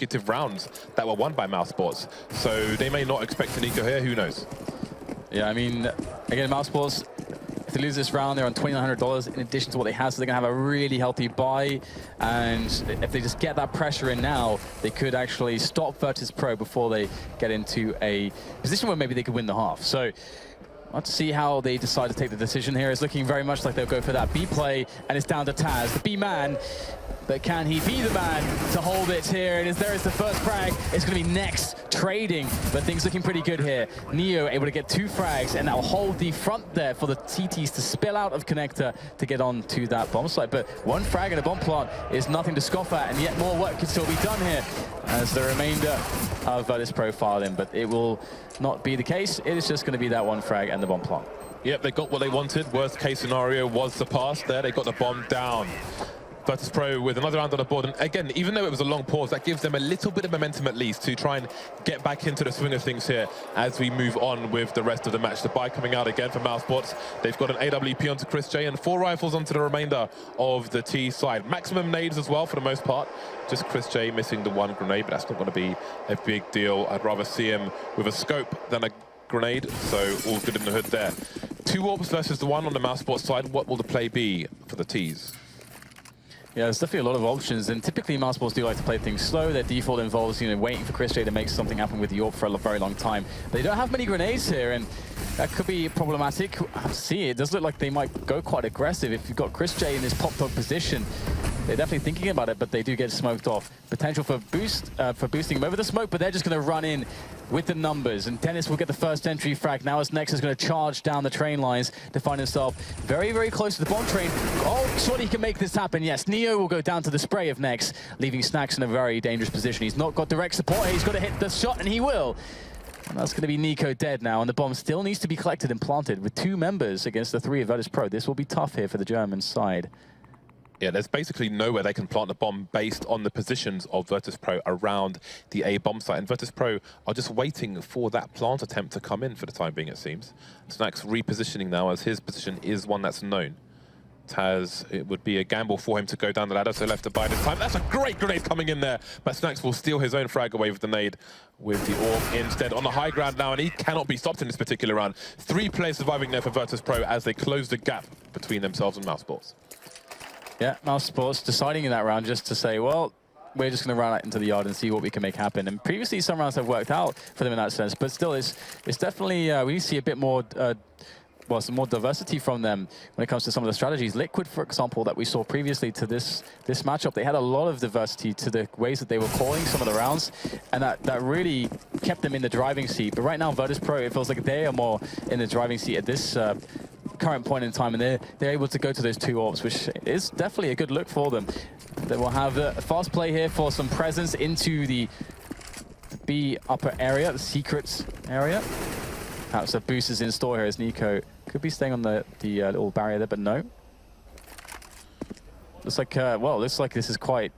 consecutive rounds that were won by Mousesports. So they may not expect a Nico here, who knows? Yeah, I mean, again, Mousesports, if they lose this round, they're on $2,900 in addition to what they have, so they're going to have a really healthy buy. And if they just get that pressure in now, they could actually stop Virtus Pro before they get into a position where maybe they could win the half. So let's see how they decide to take the decision here. It's looking very much like they'll go for that B play, and it's down to Taz, the B man. But can he be the man to hold it here? And there is the first frag. It's going to be next trading, but things looking pretty good here. Neo able to get 2 frags, and that'll hold the front there for the CTs to spill out of connector to get on to that bomb site. But 1 frag and a bomb plant is nothing to scoff at, and yet more work can still be done here as the remainder of Virtus profile in. But it will not be the case. It is just going to be that 1 frag and the bomb plant. Yep, they got what they wanted. Worst case scenario was the pass there. They got the bomb down. Virtus Pro with another round on the board, and again, even though it was a long pause, that gives them a little bit of momentum at least to try and get back into the swing of things here as we move on with the rest of the match. The buy coming out again for Mousesports. They've got an AWP onto Chris J and 4 rifles onto the remainder of the T side. Maximum nades as well for the most part. Just Chris J missing the 1 grenade, but that's not going to be a big deal. I'd rather see him with a scope than a grenade, so all good in the hood there. 2 orbs versus the 1 on the Mousesports side. What will the play be for the Ts? Yeah, there's definitely a lot of options, and typically Mousesports do like to play things slow. Their default involves, waiting for Chris J to make something happen with the AWP for a very long time. But they don't have many grenades here, and that could be problematic. See, it does look like they might go quite aggressive. If you've got Chris J in this pop-up position, they're definitely thinking about it, but they do get smoked off. Potential for boosting him over the smoke, but they're just going to run in with the numbers. And Dennis will get the first entry frag. Now as Nex is going to charge down the train lines to find himself very, very close to the bomb train. Oh, surely he can make this happen. Yes, Neo will go down to the spray of Nex, leaving Snacks in a very dangerous position. He's not got direct support. He's got to hit the shot, and he will. And that's going to be Nico dead now, and the bomb still needs to be collected and planted with 2 members against the 3 of Virtus Pro. This will be tough here for the German side. Yeah, there's basically nowhere they can plant the bomb based on the positions of Virtus Pro around the A bomb site. And Virtus Pro are just waiting for that plant attempt to come in for the time being, it seems. Snacks repositioning now as his position is one that's known. Taz, it would be a gamble for him to go down the ladder, so left to buy this time. That's a great grenade coming in there, but Snacks will steal his own frag away with the nade with the AWP instead on the high ground now, and he cannot be stopped in this particular round. 3 players surviving there for Virtus Pro as they close the gap between themselves and Mousesports. Yeah, Mousesports deciding in that round just to say, well, we're just going to run out into the yard and see what we can make happen. And previously, some rounds have worked out for them in that sense, but still, it's definitely, we see a bit more, some more diversity from them when it comes to some of the strategies. Liquid, for example, that we saw previously to this matchup, they had a lot of diversity to the ways that they were calling some of the rounds, and that really kept them in the driving seat. But right now, Virtus Pro, it feels like they are more in the driving seat at this current point in time, and they're able to go to those 2 AWPs, which is definitely a good look for them. They will have a fast play here for some presence into the B upper area, the secrets area. Perhaps a boost is in store here as Nico could be staying on the little barrier there, but no. Looks like, looks like this is quite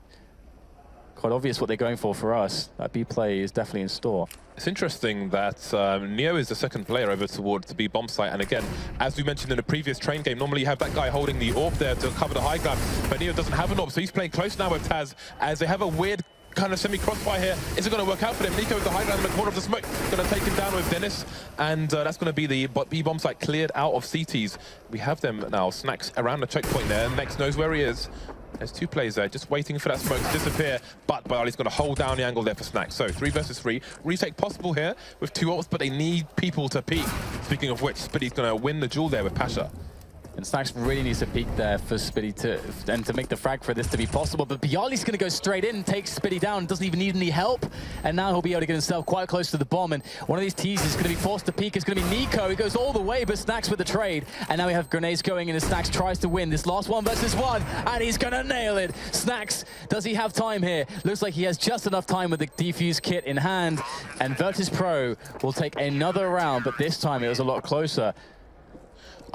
obvious what they're going for us. That B play is definitely in store. It's interesting that Neo is the second player over towards the B bomb site, and again, as we mentioned in the previous train game, normally you have that guy holding the AWP there to cover the high ground, but Neo doesn't have an AWP, so he's playing close now with Taz as they have a weird kind of semi-crossfire here. Is it going to work out for them? Nico with the high ground in the corner of the smoke, going to take him down with Dennis, and that's going to be the B bomb site cleared out of CTs. We have them now. Snacks around the checkpoint there. Next knows where he is. There's 2 players there, just waiting for that smoke to disappear, but Bali's going to hold down the angle there for Snacks. So 3 versus 3. Retake possible here with 2 AWPs, but they need people to peek. Speaking of which, Spitty's going to win the duel there with Pasha. And Snacks really needs to peek there for Spitty to make the frag for this to be possible. But Bialy's going to go straight in, take Spitty down, doesn't even need any help. And now he'll be able to get himself quite close to the bomb. And one of these T's is going to be forced to peek. It's going to be Nico. He goes all the way, but Snacks with the trade. And now we have grenades going in as Snacks tries to win this last 1 versus 1. And he's going to nail it. Snacks, does he have time here? Looks like he has just enough time with the defuse kit in hand. And Virtus Pro will take another round, but this time it was a lot closer.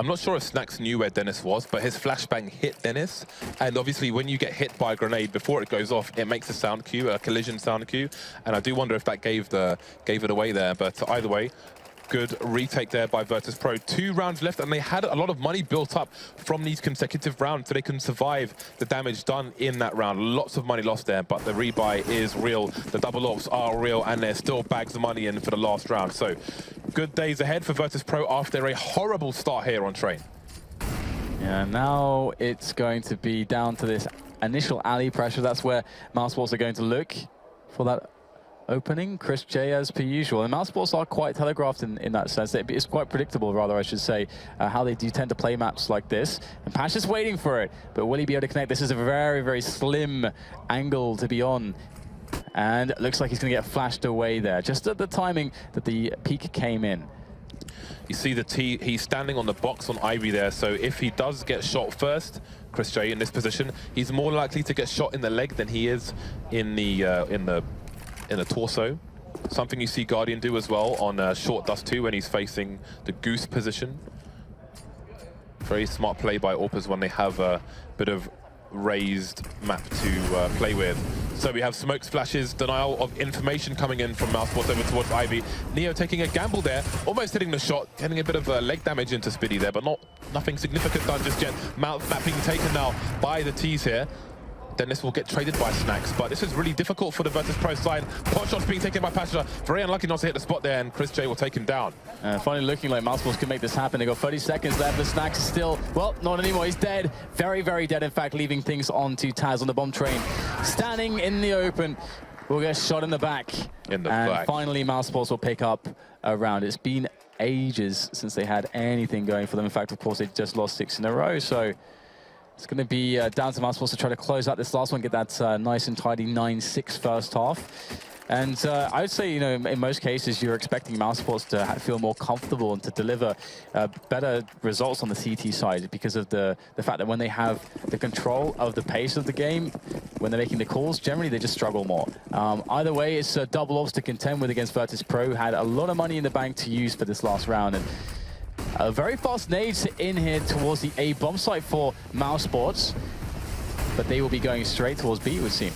I'm not sure if Snacks knew where Dennis was, but his flashbang hit Dennis. And obviously, when you get hit by a grenade before it goes off, it makes a sound cue, a collision sound cue. And I do wonder if that gave it away there. But either way, Good retake there by Virtus.pro. 2 rounds left, and they had a lot of money built up from these consecutive rounds so they can survive the damage done in that round. Lots of money lost there, but the rebuy is real. The double ops are real, and there's still bags of money in for the last round. So good days ahead for Virtus.pro after a horrible start here on Train. Yeah, now it's going to be down to this initial alley pressure. That's where Mousesports are going to look for that opening. Chris J as per usual. And Mousesports are quite telegraphed in that sense. It's quite predictable, rather, I should say, how they do tend to play maps like this. And Pash is waiting for it, but will he be able to connect? This is a very, very slim angle to be on. And it looks like he's going to get flashed away there, just at the timing that the peak came in. You see the T, he's standing on the box on Ivy there, so if he does get shot first, Chris J in this position, he's more likely to get shot in the leg than he is in the torso. Something you see Guardian do as well on Short Dust 2 when he's facing the goose position. Very smart play by Orpers when they have a bit of raised map to play with. So we have smoke splashes, denial of information coming in from Mousesports over towards Ivy. Neo taking a gamble there, almost hitting the shot, getting a bit of leg damage into Spiddy there, but nothing significant done just yet. Map being taken now by the T's here. Then this will get traded by Snacks, but this is really difficult for the Virtus.pro side. Pot shots being taken by Pasha. Very unlucky not to hit the spot there, and Chris J will take him down. Finally looking like Mousesports can make this happen. They got 30 seconds left. The Snacks is still, well, not anymore. He's dead. Very, very dead, in fact, leaving things on to Taz on the bomb train. Standing in the open, will get shot in the back. And finally, Mousesports will pick up a round. It's been ages since they had anything going for them. In fact, of course, they just lost 6 in a row, so it's going to be down to Mousesports to try to close out this last one, get that nice and tidy 9-6 first half. And I would say, you know, in most cases, you're expecting Mousesports to feel more comfortable and to deliver better results on the CT side because of the fact that when they have the control of the pace of the game, when they're making the calls, generally they just struggle more. Either way, it's double ops to contend with against Virtus.pro, who had a lot of money in the bank to use for this last round. And a very fast nades in here towards the A bomb site for Mousesports, but they will be going straight towards B, it would seem.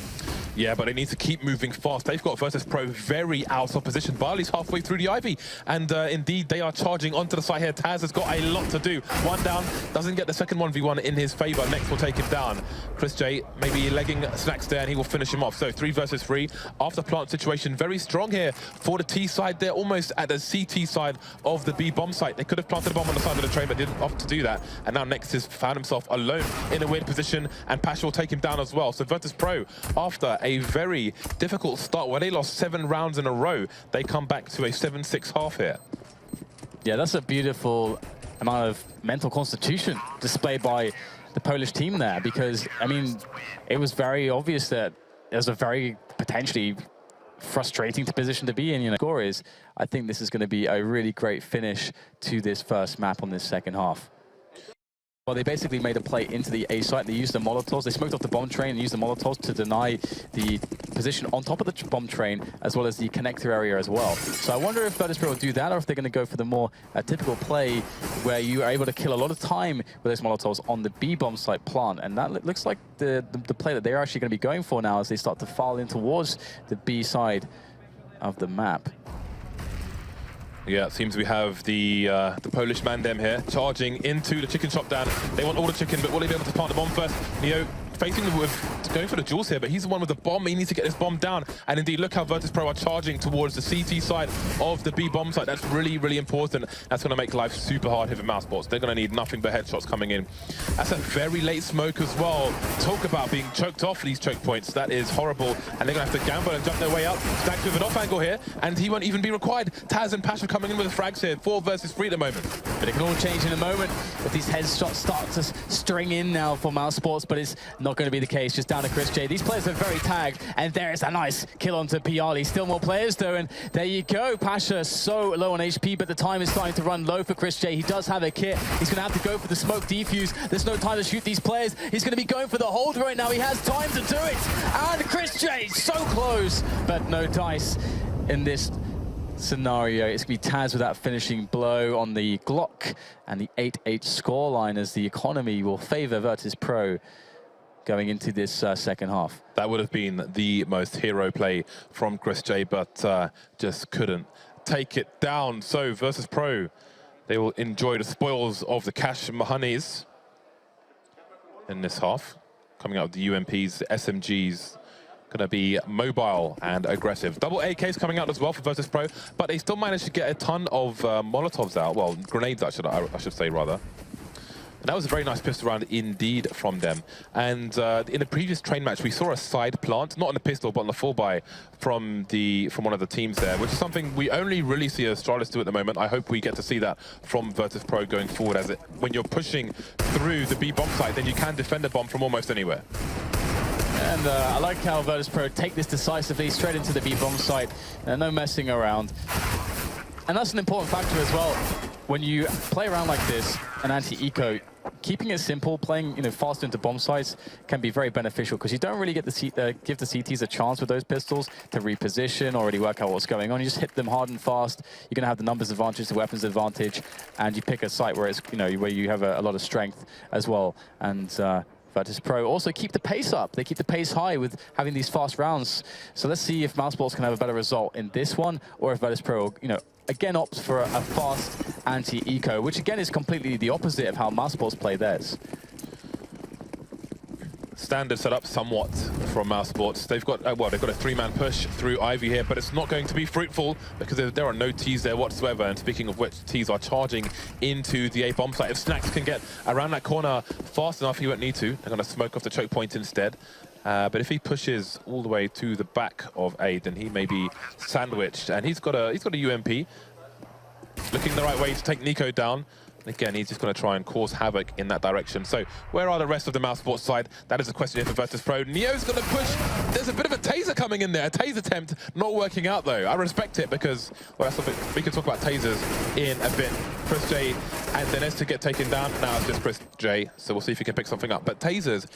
Yeah, but they need to keep moving fast. They've got Virtus.pro very out of position. Barley's halfway through the Ivy, and indeed they are charging onto the side here. Taz has got a lot to do. One down, doesn't get the second 1v1 in his favor. Next will take him down. Chris J maybe legging Snacks there, and he will finish him off. So 3 versus 3. After plant situation, very strong here for the T side. They're almost at the CT side of the B bomb site. They could have planted a bomb on the side of the train, but didn't opt to do that. And now Next has found himself alone in a weird position, and Pasha will take him down as well. So Virtus.pro, after a very difficult start where they lost 7 rounds in a row, they come back to a 7-6 half here. Yeah, that's a beautiful amount of mental constitution displayed by the Polish team there, because, I mean, it was very obvious that it was a very potentially frustrating position to be in. You know, score is, I think this is going to be a really great finish to this first map on this second half. Well, they basically made a play into the A site. They used the Molotovs. They smoked off the bomb train and used the Molotovs to deny the position on top of the bomb train, as well as the connector area as well. So I wonder if Virtus.pro will do that, or if they're going to go for the more typical play where you are able to kill a lot of time with those Molotovs on the B bomb site plant. And that looks like the play that they're actually going to be going for now as they start to file in towards the B side of the map. Yeah, it seems we have the Polish Mandem here charging into the chicken shop down. They want all the chicken, but will they be able to plant the bomb first? Neo facing with going for the duels here, but he's the one with the bomb. He needs to get this bomb down. And indeed, look how Virtus.pro are charging towards the CT side of the B bomb site. That's really, really important. That's going to make life super hard here for Mousesports. They're going to need nothing but headshots coming in. That's a very late smoke as well. Talk about being choked off these choke points. That is horrible. And they're going to have to gamble and jump their way up. Stacks with an off angle here, and he won't even be required. Taz and Pasha coming in with the frags here. 4 versus 3 at the moment. But it can all change in a moment if these headshots start to string in now for Mousesports, but it's not going to be the case. Just down to Chris J. These players are very tagged, and there's a nice kill onto Piali. Still more players though, and there you go. Pasha so low on HP, but the time is starting to run low for Chris J. He does have a kit. He's going to have to go for the smoke defuse. There's no time to shoot these players. He's going to be going for the hold right now. He has time to do it. And Chris J so close, but no dice in this scenario. It's going to be Taz with that finishing blow on the Glock, and the 8-8 scoreline as the economy will favor Virtus.pro going into this second half. That would have been the most hero play from Chris J, but just couldn't take it down. So Virtus Pro, they will enjoy the spoils of the cash honeys in this half. Coming out of the UMPs, the SMGs, gonna be mobile and aggressive. Double AKs coming out as well for Virtus Pro, but they still managed to get a ton of Molotovs out. Well, grenades, I should say, rather. And that was a very nice pistol round indeed from them. And in the previous train match, we saw a side plant, not on the pistol, but on the 4x from one of the teams there, which is something we only really see Astralis do at the moment. I hope we get to see that from Virtus Pro going forward, as when you're pushing through the B bomb site, then you can defend the bomb from almost anywhere. And I like how Virtus Pro take this decisively straight into the B bomb site. No messing around. And that's an important factor as well. When you play around like this, an anti-eco, keeping it simple, playing fast into bomb sites can be very beneficial, because you don't really get give the CTs a chance with those pistols to reposition or really work out what's going on. You just hit them hard and fast. You're going to have the numbers advantage, the weapons advantage, and you pick a site where it's where you have a lot of strength as well. And Virtus Pro also keep the pace up. They keep the pace high with having these fast rounds. So let's see if Mousesports can have a better result in this one, or if Virtus Pro, again opts for a fast anti-eco, which again is completely the opposite of how Mousesports play theirs. Standard setup somewhat from Mousesports. They've got they've got a 3-man push through Ivy here, but it's not going to be fruitful because there are no Ts there whatsoever. And speaking of which, Ts are charging into the A bomb site. If Snacks can get around that corner fast enough, he won't need to. They're going to smoke off the choke point instead. But if he pushes all the way to the back of A, then he may be sandwiched. And he's got a UMP, looking the right way to take Nico down. Again, he's just going to try and cause havoc in that direction. So where are the rest of the Mousesports side? That is a question here for Virtus Pro. Neo's going to push. There's a bit of a taser coming in there. A taser attempt not working out, though. I respect it because, well, that's something we can talk about tasers in a bit. Chris J and Dennis to get taken down. Now it's just Chris J. So we'll see if he can pick something up. But tasers,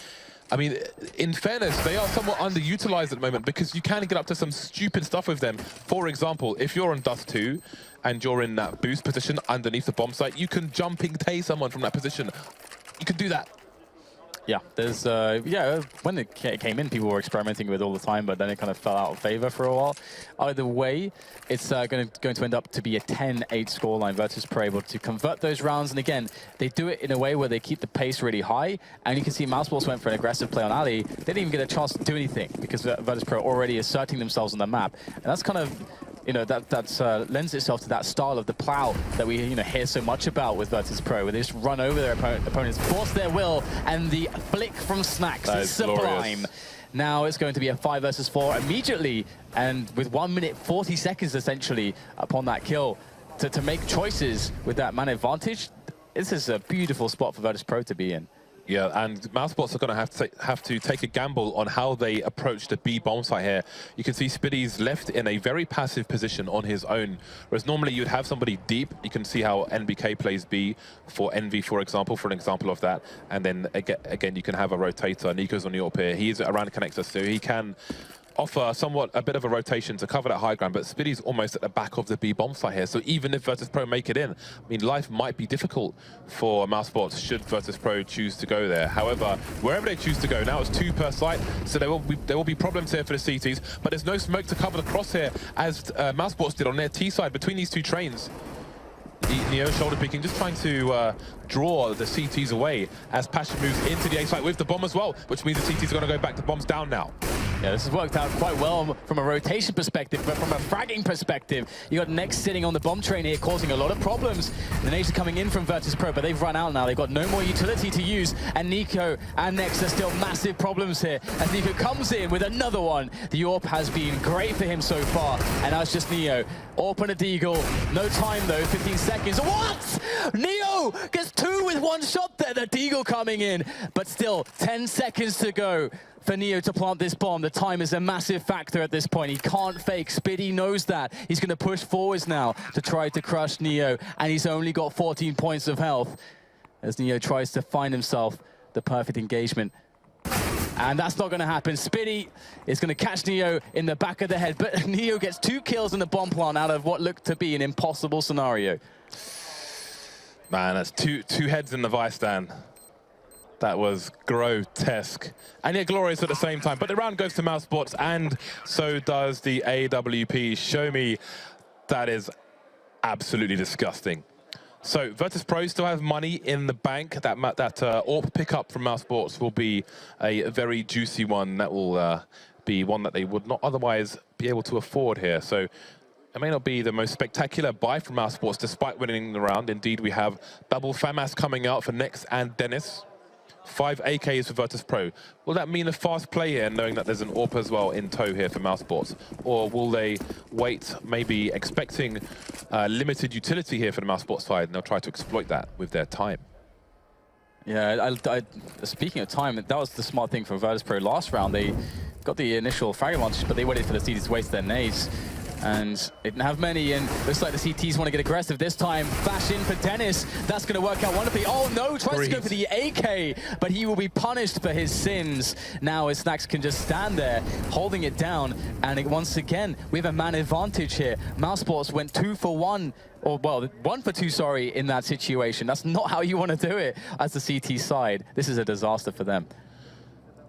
I mean, in fairness, they are somewhat underutilized at the moment because you can get up to some stupid stuff with them. For example, if you're on Dust 2 and you're in that boost position underneath the bomb site, you can jumping tase someone from that position. You can do that. Yeah, there's, when it came in, people were experimenting with it all the time, but then it kind of fell out of favor for a while. Either way, it's going to end up to be a 10-8 scoreline. Virtus Pro able to convert those rounds, and again, they do it in a way where they keep the pace really high, and you can see Mousesports went for an aggressive play on Ali. They didn't even get a chance to do anything because Virtus Pro already asserting themselves on the map, and that's kind of that lends itself to that style of the plow that we hear so much about with Virtus Pro, where they just run over their opponents, force their will, and the flick from Snacks is sublime. Glorious. Now it's going to be a 5 versus 4 immediately, and with 1 minute 40 seconds essentially upon that kill to make choices with that man advantage. This is a beautiful spot for Virtus Pro to be in. Yeah, and Mousesports are going to have to take a gamble on how they approach the B bomb site here. You can see Spiddy's left in a very passive position on his own, whereas normally you'd have somebody deep. You can see how NBK plays B for Envy, for an example of that. And then again, you can have a rotator. Nico's on the AWP here. He's around the connector, so he can offer somewhat a bit of a rotation to cover that high ground, but Spiddy's almost at the back of the B bomb site here. So even if Virtus Pro make it in, I mean, life might be difficult for Mousesports should Virtus Pro choose to go there. However, wherever they choose to go, now it's 2 per site, so there will be problems here for the CTs, but there's no smoke to cover the crosshair as Mousesports did on their T side between these 2 trains. Neo shoulder picking, just trying to draw the CTs away as Passion moves into the A site with the bomb as well, which means the CTs are going to go back to bombs down now. Yeah, this has worked out quite well from a rotation perspective, but from a fragging perspective, you got Nex sitting on the bomb train here, causing a lot of problems. The nades are coming in from Virtus Pro, but they've run out now. They've got no more utility to use, and Nico and Nex are still massive problems here. As Nico comes in with another one, the AWP has been great for him so far, and now it's just Neo. AWP and a Deagle. No time though, 15 seconds. What? Neo gets 2 with 1 shot there. The Deagle coming in, but still 10 seconds to go for Neo to plant this bomb. The time is a massive factor at this point. He can't fake. Spiddy knows that. He's going to push forwards now to try to crush Neo, and he's only got 14 points of health as Neo tries to find himself the perfect engagement. And that's not going to happen. Spiddy is going to catch Neo in the back of the head, but Neo gets 2 kills in the bomb plant out of what looked to be an impossible scenario. Man, that's two heads in the vice stand. That was grotesque. And yet glorious at the same time. But the round goes to Mousesports, and so does the AWP. Show me That is absolutely disgusting. So Virtus Pro still have money in the bank. That AWP pickup from Mousesports will be a very juicy one. That will be one that they would not otherwise be able to afford here. So it may not be the most spectacular buy from Mousesports despite winning the round. Indeed, we have double FAMAS coming out for Nex and Dennis. 5 AKs for Virtus Pro. Will that mean a fast play here, knowing that there's an AWP as well in tow here for Mousesports? Or will they wait, maybe expecting limited utility here for the Mousesports side, and they'll try to exploit that with their time? Yeah, speaking of time, that was the smart thing for Virtus Pro last round. They got the initial frag advantage, but they waited for the CTs to waste their nades. And they didn't have many, and looks like the CTs want to get aggressive this time. Flash in for Dennis. That's going to work out wonderfully. Oh no, tries to go for the AK, but he will be punished for his sins. Now his Snacks can just stand there, holding it down. And once again, we have a man advantage here. Mousesports went 2 for 1. Or, well, 1 for 2, sorry, in that situation. That's not how you want to do it as the CT side. This is a disaster for them.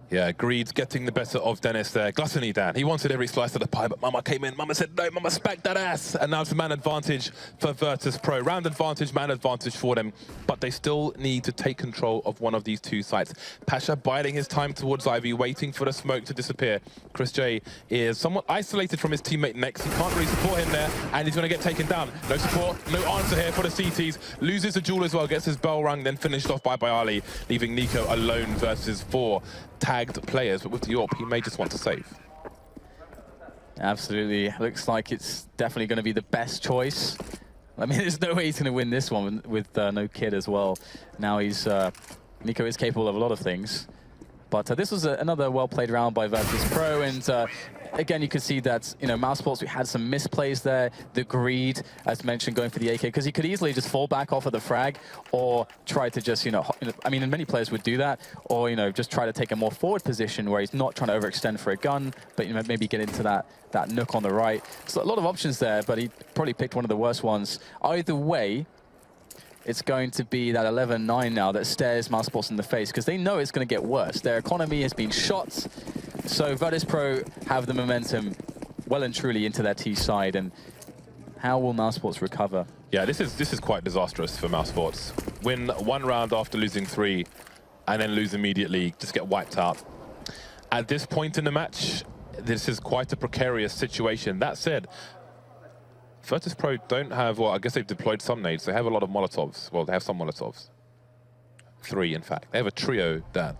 Yeah, Greed's getting the better of Dennis there. Gluttony, Dan. He wanted every slice of the pie, but Mama came in. Mama said, no, Mama spanked that ass. And now it's a man advantage for Virtus Pro. Round advantage, man advantage for them. But they still need to take control of one of these two sites. Pasha biding his time towards Ivy, waiting for the smoke to disappear. Chris J is somewhat isolated from his teammate Nex. He can't really support him there, and he's going to get taken down. No support, no answer here for the CTs. Loses the duel as well, gets his bell rung, then finished off by Bayali, leaving Nico alone versus 4 tagged players, but with the AWP, he may just want to save. Absolutely. Looks like it's definitely going to be the best choice. I mean, there's no way he's going to win this one with no kid as well. Now he's... Nico is capable of a lot of things. But this was another well-played round by Virtus Pro, and again, you could see that, you know, Mousesports, we had some misplays there. The Greed, as mentioned, going for the AK, because he could easily just fall back off of the frag or try to just, I mean, and many players would do that, or, just try to take a more forward position where he's not trying to overextend for a gun, but, maybe get into that nook on the right. So a lot of options there, but he probably picked one of the worst ones. Either way, it's going to be that 11-9 now that stares Mousesports in the face, because they know it's going to get worse. Their economy has been shot, so Virtus Pro have the momentum well and truly into their T side. And how will Mousesports recover? Yeah, this is quite disastrous for Mousesports. Win 1 round after losing 3, and then lose immediately, just get wiped out. At this point in the match, this is quite a precarious situation. That said, Virtus Pro don't have, well, I guess they've deployed some nades. They have a lot of Molotovs. Well, they have some Molotovs. 3, in fact. They have a trio, Dan,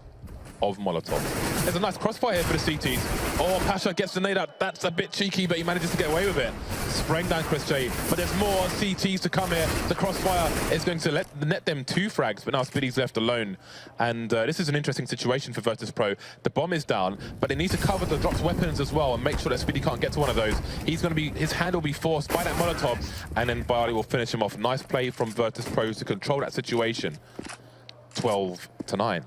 of Molotovs. There's a nice crossfire here for the CTs. Oh, Pasha gets the nade out. That's a bit cheeky, but he manages to get away with it. Spraying down Chris J. But there's more CTs to come here. The crossfire is going to net them 2 frags, but now Spiddy's left alone. And this is an interesting situation for Virtus Pro. The bomb is down, but they need to cover the dropped weapons as well and make sure that Spiddy can't get to one of those. He's going to be, his hand will be forced by that Molotov, and then Bayali will finish him off. Nice play from Virtus Pro to control that situation. 12-9.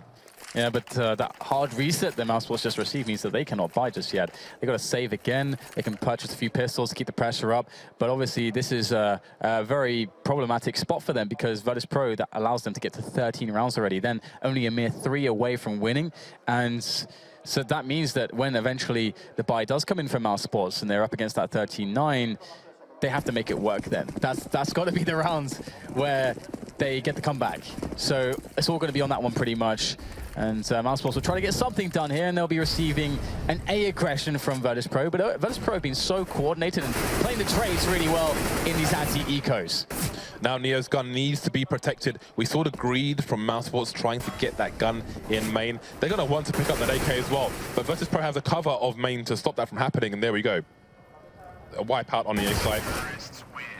Yeah, but that hard reset that Mousesports just received means that they cannot buy just yet. They've got to save again. They can purchase a few pistols to keep the pressure up. But obviously, this is a very problematic spot for them, because Virtus Pro, that allows them to get to 13 rounds already, then only a mere 3 away from winning. And so that means that when eventually the buy does come in from Mousesports and they're up against that 13-9, they have to make it work then. That's got to be the rounds where they get the comeback. So it's all going to be on that one pretty much. And Mousesports will try to get something done here, and they'll be receiving an A aggression from Virtus Pro. But Virtus Pro have been so coordinated and playing the trades really well in these anti-ecos. Now Neo's gun needs to be protected. We saw the Greed from Mousesports trying to get that gun in main. They're going to want to pick up that AK as well. But Virtus Pro has a cover of main to stop that from happening, and there we go. A wipeout on the A side.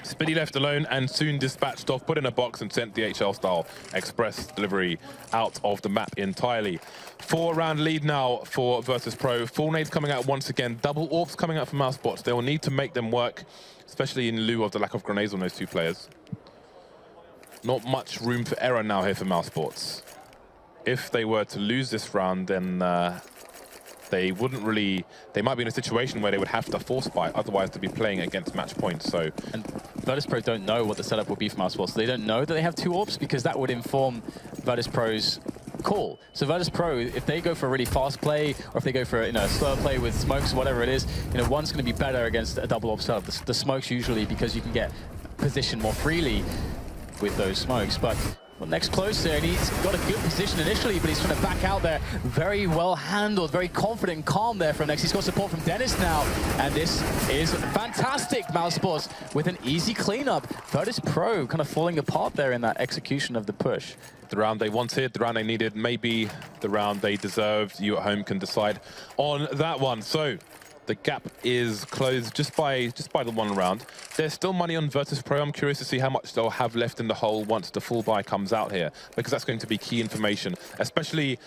Spiddy left alone and soon dispatched off, put in a box and sent the HL-style express delivery out of the map entirely. 4-round lead now for Virtus Pro. Full nades coming out once again. Double AWPs coming out from Mousesports. They will need to make them work, especially in lieu of the lack of grenades on those 2 players. Not much room for error now here for Mousesports. If they were to lose this round, then they wouldn't really, they might be in a situation where they would have to force fight, otherwise to be playing against match points. So, and Virtus Pro don't know what the setup will be for Mousesports. They don't know that they have 2 AWPs, because that would inform Virtus Pro's call. So Virtus Pro, if they go for a really fast play, or if they go for a slower play with smokes, whatever it is, one's going to be better against a double op setup. The smokes usually, because you can get positioned more freely with those smokes. But next close there, and he's got a good position initially, but he's trying to back out there. Very well handled, very confident and calm there from Next. He's got support from Dennis now, and this is fantastic. Mousesports with an easy cleanup. Virtus Pro kind of falling apart there in that execution of the push. The round they wanted, the round they needed, maybe the round they deserved. You at home can decide on that one. So the gap is closed just by the one round. There's still money on Virtus Pro. I'm curious to see how much they'll have left in the hole once the full buy comes out here, because that's going to be key information, especially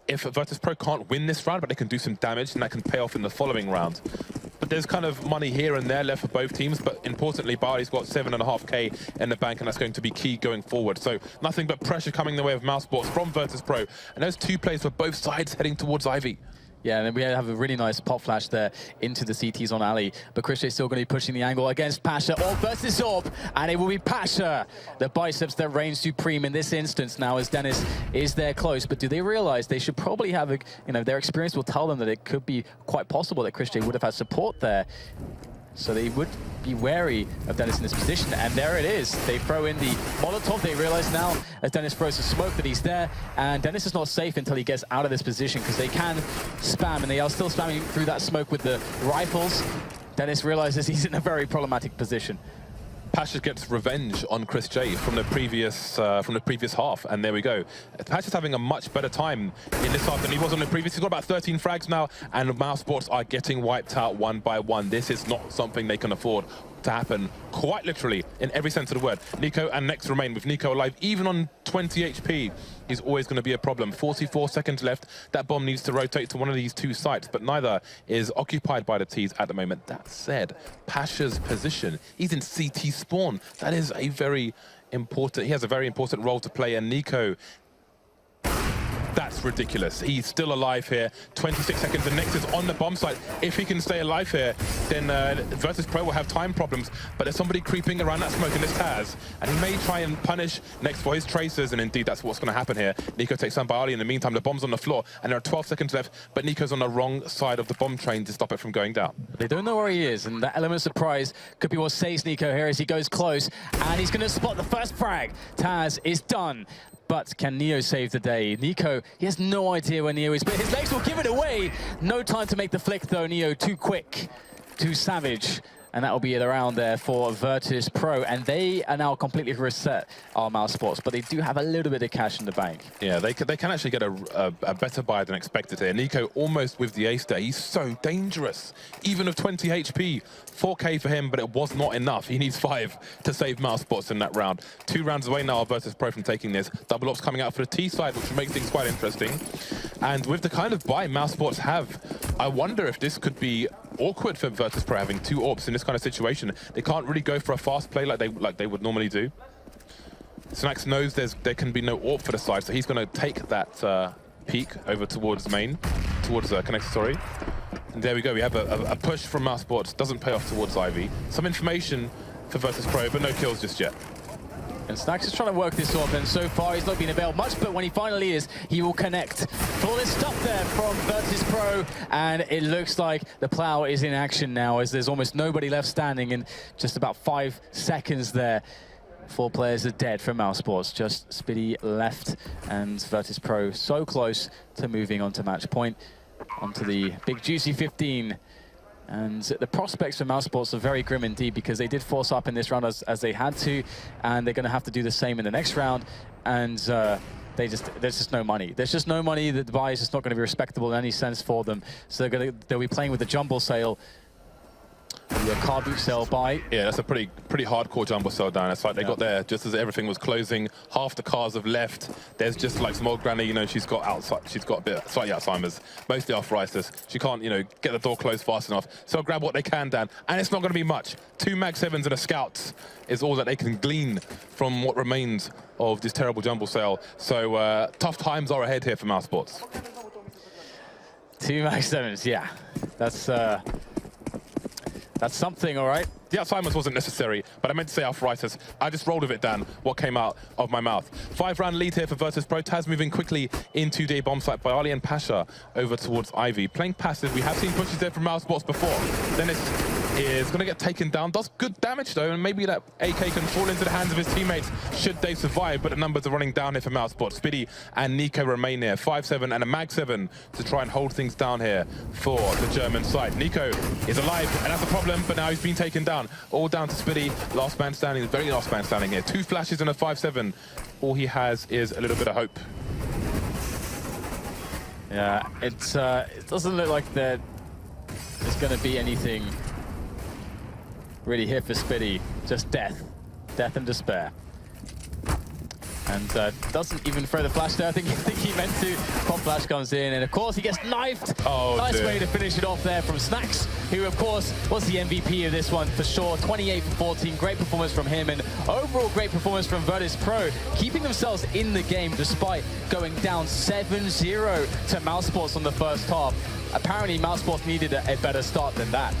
if Virtus Pro can't win this round, but they can do some damage, and that can pay off in the following round. But there's kind of money here and there left for both teams, but importantly, Barley's got 7.5K in the bank, and that's going to be key going forward. So nothing but pressure coming the way of Mousesports from Virtus Pro, and those two plays for both sides heading towards Ivy. Yeah, and then we have a really nice pop flash there into the CTs on Ali. But Christian's still going to be pushing the angle against Pasha. Orb versus Orb, and it will be Pasha. The biceps that reign supreme in this instance now, as Dennis is there close. But do they realize they should probably have, their experience will tell them that it could be quite possible that Christian would have had support there. So they would be wary of Dennis in this position, and there it is. They throw in the Molotov. They realize now, as Dennis throws the smoke, that he's there, and Dennis is not safe until he gets out of this position, because they can spam, and they are still spamming through that smoke with the rifles. Dennis realizes he's in a very problematic position. Pasha gets revenge on Chris J from the previous half, and there we go. Pasha's having a much better time in this half than he was on the previous. He's got about 13 frags now, and Mousesports are getting wiped out one by one. This is not something they can afford to happen, quite literally, in every sense of the word. Nico and Next remain, with Nico alive, even on 20 HP. He's always going to be a problem. 44 seconds left. That bomb needs to rotate to one of these two sites, but neither is occupied by the T's at the moment. That said, Pasha's position, he's in CT spawn. That is a very important, he has a very important role to play, and Nico, that's ridiculous. He's still alive here. 26 seconds, and Next is on the bomb site. If he can stay alive here, then Virtus Pro will have time problems. But there's somebody creeping around that smoke, and it's Taz. And he may try and punish Next for his tracers, and indeed that's what's going to happen here. Nico takes down by Ali. In the meantime, the bomb's on the floor, and there are 12 seconds left, but Nico's on the wrong side of the bomb train to stop it from going down. They don't know where he is, and that element of surprise could be what saves Nico here as he goes close, and he's going to spot the first frag. Taz is done. But can Neo save the day? Nico, he has no idea where Neo is, but his legs will give it away. No time to make the flick, though. Neo too quick, too savage. And that will be the round there for Virtus Pro. And they are now completely reset our Mousesports, but they do have a little bit of cash in the bank. Yeah, they can actually get a better buy than expected here. Nico almost with the ace there. He's so dangerous. Even with 20 HP, 4K for him, but it was not enough. He needs 5 to save Mousesports in that round. 2 rounds away now of Virtus Pro from taking this. Double ops coming out for the T side, which will make things quite interesting. And with the kind of buy Mousesports have, I wonder if this could be awkward for Virtus Pro having 2 orbs in this kind of situation. They can't really go for a fast play like they would normally do. Snax knows there can be no orb for the side, so he's going to take that peek over towards main, towards Connector, sorry. And there we go, we have a push from Mousesports, doesn't pay off towards Ivy. Some information for Virtus Pro, but no kills just yet. And Snax is trying to work this off, and so far he's not been availed much, but when he finally is, he will connect. Flawless stuff there from Virtus Pro, and it looks like the plow is in action now, as there's almost nobody left standing in just about 5 seconds there. 4 players are dead from Mousesports, just Spiddy left, and Virtus Pro so close to moving on to match point, onto the big juicy 15. And the prospects for Mousesports are very grim indeed, because they did force up in this round as they had to, and they're going to have to do the same in the next round. And there's just no money. There's just no money. The buy is just not going to be respectable in any sense for them. So they'll be playing with the jumble sale. The car boot sale buy. Yeah, that's a pretty hardcore jumbo cell down. It's like they got there just as everything was closing. Half the cars have left. There's just like some old granny, she's got a bit slightly Alzheimer's, mostly arthritis. She can't, get the door closed fast enough. So grab what they can, Dan, and it's not going to be much. 2 Mag 7s and a Scout is all that they can glean from what remains of this terrible jumbo cell. So tough times are ahead here for Mousesports. 2 Mag 7s, yeah. That's something, all right. The Alzheimer's wasn't necessary, but I meant to say arthritis. I just rolled with it, Dan, what came out of my mouth. 5-round lead here for Virtus Pro. Taz moving quickly into the bomb site by Ali and Pasha over towards Ivy. Playing passive, we have seen pushes there from Mousesports before. Dennis is going to get taken down. Does good damage, though, and maybe that AK can fall into the hands of his teammates should they survive, but the numbers are running down here for Mousesports. Spiddy and Nico remain there. 5-7 and a mag-7 to try and hold things down here for the German side. Nico is alive, and that's a problem, but now he's been taken down. All down to Spiddy. Last man standing, the very last man standing here. 2 flashes and a 5-7. All he has is a little bit of hope. Yeah, it doesn't look like there's going to be anything really here for Spiddy. Just death. Death and despair. And doesn't even throw the flash there. I think he meant to. Pop flash comes in, and of course he gets knifed. Oh, nice dear. way to finish it off there from Snacks, who of course was the MVP of this one for sure. 28 for 14, great performance from him, and overall great performance from Virtus Pro, keeping themselves in the game despite going down 7-0 to Mousesports on the first half. Apparently Mousesports needed a better start than that.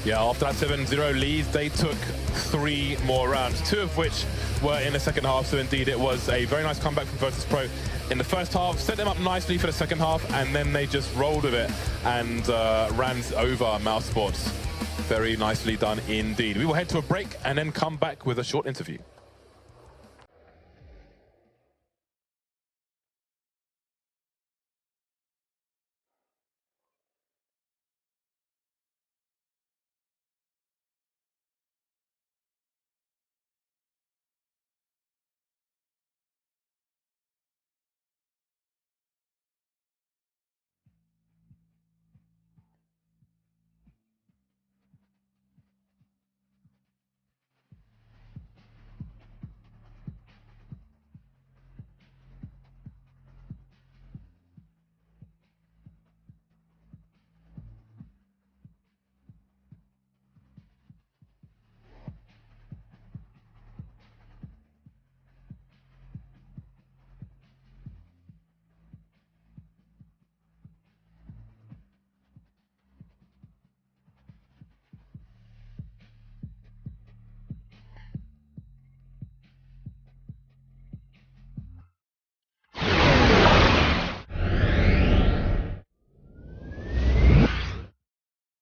Yeah, after that 7-0 lead, they took 3 more rounds, 2 of which were in the second half. So indeed, it was a very nice comeback from Virtus Pro in the first half, set them up nicely for the second half, and then they just rolled with it and ran over Mousesports. Very nicely done indeed. We will head to a break and then come back with a short interview.